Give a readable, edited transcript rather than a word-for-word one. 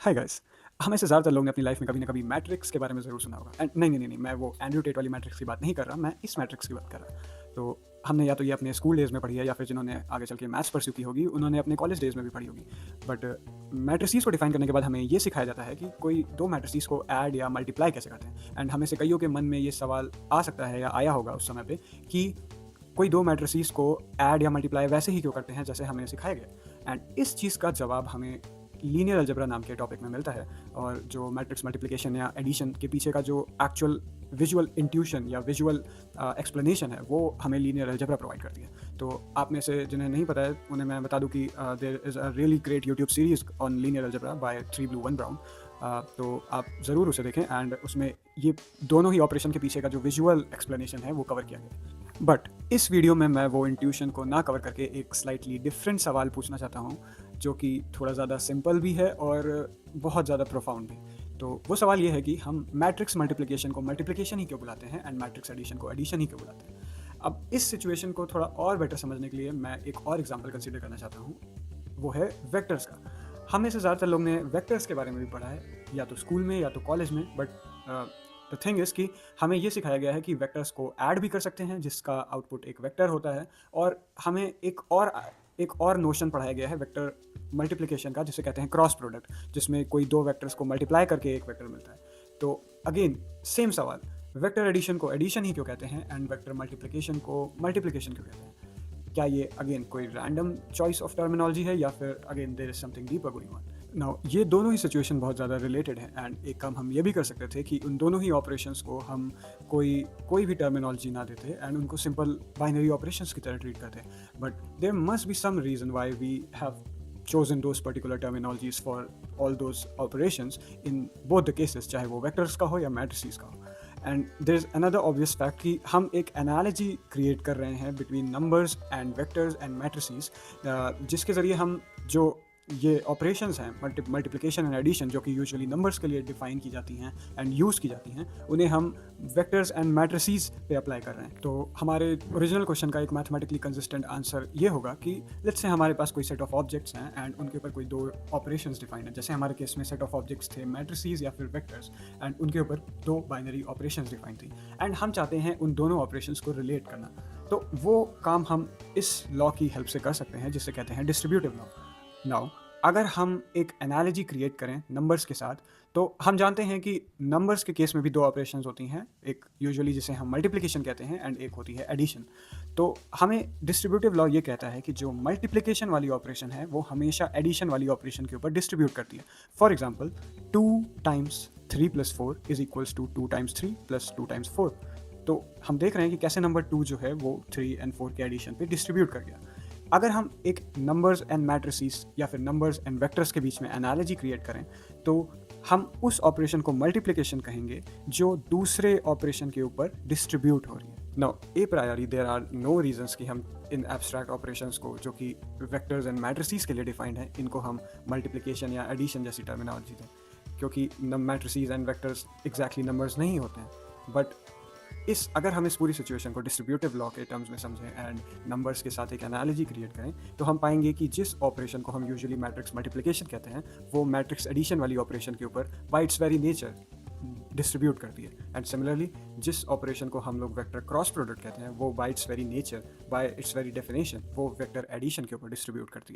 Hi guys. हमें से ज़्यादातर लोग ने अपनी लाइफ में कभी ना कभी मैट्रिक्स के बारे में ज़रूर सुना होगा। एंड नहीं, मैं वो एंड्रयू टेट वाली मैट्रिक्स की बात नहीं कर रहा, मैं इस मैट्रिक्स की बात कर रहा। तो हमने या तो ये अपने स्कूल डेज़ में पढ़ी है, या फिर जिन्होंने आगे चल के मैथ्स परस्यू की होगी उन्होंने अपने कॉलेज डेज़ में भी पढ़ी होगी। बट मैट्रिसेस को डिफाइन करने के बाद हमें ये सिखाया जाता है कि कोई दो मैट्रिसेस को ऐड या मल्टीप्लाई कैसे करते हैं। एंड हमें से कईयों के मन में ये सवाल आ सकता है या आया होगा उस समय पे कि कोई दो मैट्रिसेस को ऐड या मल्टीप्लाई वैसे ही क्यों करते हैं जैसे हमें सिखाया गया। एंड इस चीज़ का जवाब हमें लीनियर अलजेब्रा नाम के टॉपिक में मिलता है। और जो मैट्रिक्स मल्टीप्लिकेशन या एडिशन के पीछे का जो एक्चुअल विजुअल इंट्यूशन या विजुअल एक्सप्लेनेशन है वो हमें लीनियर अलजेब्रा प्रोवाइड करती है। तो आप में से जिन्हें नहीं पता है उन्हें मैं बता दूं कि there is a really great YouTube series on linear algebra by 3 Blue 1 Brown। तो आप ज़रूर उसे देखें। एंड उसमें ये दोनों ही ऑपरेशन के पीछे का जो विजुअल एक्सप्लेनेशन है वो कवर किया गया है। बट इस वीडियो में मैं वो इंट्यूशन को ना कवर करके एक स्लाइटली डिफरेंट सवाल पूछना चाहता हूँ, जो कि थोड़ा ज़्यादा सिंपल भी है और बहुत ज़्यादा प्रोफाउंड भी। तो वो सवाल ये है कि हम मैट्रिक्स मल्टीप्लिकेशन को मल्टीप्लिकेशन ही क्यों बुलाते हैं एंड मैट्रिक्स एडिशन को एडिशन ही क्यों बुलाते हैं। अब इस सिचुएशन को थोड़ा और बेटर समझने के लिए मैं एक और एग्जांपल कंसीडर करना चाहता हूँ, वो है वेक्टर्स का। हम में से ज़्यादातर लोग ने वेक्टर्स के बारे में भी पढ़ा है, या तो स्कूल में या तो कॉलेज में। बट द थिंग इज़ कि हमें ये सिखाया गया है कि वेक्टर्स को ऐड भी कर सकते हैं जिसका आउटपुट एक वेक्टर होता है। और हमें एक और नोशन पढ़ाया गया है वेक्टर मल्टीप्लिकेशन का, जिसे कहते हैं क्रॉस प्रोडक्ट, जिसमें कोई दो वेक्टर्स को मल्टीप्लाई करके एक वेक्टर मिलता है। तो अगेन सेम सवाल, वेक्टर एडिशन को एडिशन ही क्यों कहते हैं एंड वेक्टर मल्टीप्लिकेशन को मल्टीप्लिकेशन क्यों कहते हैं। क्या ये अगेन कोई रैंडम चॉइस ऑफ टर्मिनोलॉजी है, या फिर again there is something deeper going on. Now ये दोनों ही सिचुएशन बहुत ज़्यादा रिलेटेड है। एंड एक काम हम ये भी कर सकते थे कि उन दोनों ही ऑपरेशंस को हम कोई भी टर्मिनोलॉजी ना देते एंड उनको सिंपल बाइनरी ऑपरेशंस की तरह ट्रीट करते। But there must be some reason why we have chosen those particular terminologies for all those operations in both the cases, चाहे वो वेक्टर्स का हो या मैट्रिसेस का हो। And there is another obvious fact कि हम एक एनालॉजी क्रिएट कर रहे हैं between numbers and vectors and matrices, जिसके ज़रिए हम जो ये ऑपरेशंस हैं मल्टीप्लिकेशन एंड एडिशन, जो कि यूजुअली नंबर्स के लिए डिफाइन की जाती हैं एंड यूज़ की जाती हैं, उन्हें हम वेक्टर्स एंड मैट्रिसेस पे अप्लाई कर रहे हैं। तो हमारे ओरिजिनल क्वेश्चन का एक मैथमेटिकली कंसिस्टेंट आंसर ये होगा कि लेट्स से हमारे पास कोई सेट ऑफ ऑब्जेक्ट्स हैं एंड उनके ऊपर कोई दो ऑपरेशंस डिफाइंड है। जैसे हमारे केस में सेट ऑफ ऑब्जेक्ट्स थे मैट्रिसेस या फिर वेक्टर्स, एंड उनके ऊपर दो बाइनरी ऑपरेशंस डिफाइंड थी एंड हम चाहते हैं उन दोनों ऑपरेशंस को रिलेट करना। तो वो काम हम इस लॉ की हेल्प से कर सकते हैं जिसे कहते हैं डिस्ट्रीब्यूटिव लॉ। नाउ अगर हम एक एनालॉजी क्रिएट करें नंबर्स के साथ, तो हम जानते हैं कि नंबर्स के केस में भी दो ऑपरेशंस होती हैं, एक यूजुअली जिसे हम मल्टीप्लिकेशन कहते हैं एंड एक होती है एडिशन। तो हमें डिस्ट्रीब्यूटिव लॉ ये कहता है कि जो मल्टीप्लिकेशन वाली ऑपरेशन है वो हमेशा एडिशन वाली ऑपरेशन के ऊपर डिस्ट्रीब्यूट करती है। For example 2 times 3 + 4 is equals to 2 times 3 + 2 times 4। तो हम देख रहे हैं कि कैसे नंबर 2 जो है वो 3 और 4 के एडिशन पे डिस्ट्रीब्यूट कर गया। अगर हम एक नंबर्स एंड मैट्रिसेस या फिर नंबर्स एंड वेक्टर्स के बीच में एनालॉजी क्रिएट करें, तो हम उस ऑपरेशन को मल्टीप्लिकेशन कहेंगे जो दूसरे ऑपरेशन के ऊपर डिस्ट्रीब्यूट हो रही है। Now a priori there are no reasons कि हम इन एब्स्ट्रैक्ट ऑपरेशंस को, जो कि वेक्टर्स एंड मैट्रिसेस के लिए डिफाइंड है, इनको हम मल्टीप्लिकेशन या एडिशन जैसी टर्मिनोलॉजी दें, क्योंकि matrices and vectors exactly numbers नहीं होते हैं। बट अगर हम इस पूरी सिचुएशन को डिस्ट्रीब्यूटिव लॉ के टर्म्स में समझें एंड नंबर्स के साथ एक एनालॉजी क्रिएट करें, तो हम पाएंगे कि जिस ऑपरेशन को हम यूजुअली मैट्रिक्स मल्टीप्लिकेशन कहते हैं वो मैट्रिक्स एडिशन वाली ऑपरेशन के ऊपर bye it's very nature distribute करती है। एंड सिमिलरली जिस ऑपरेशन को हम लोग वेक्टर क्रॉस प्रोडक्ट कहते हैं वो bye it's very nature, bye it's very definition, वो वेक्टर एडिशन के ऊपर डिस्ट्रीब्यूट करती है।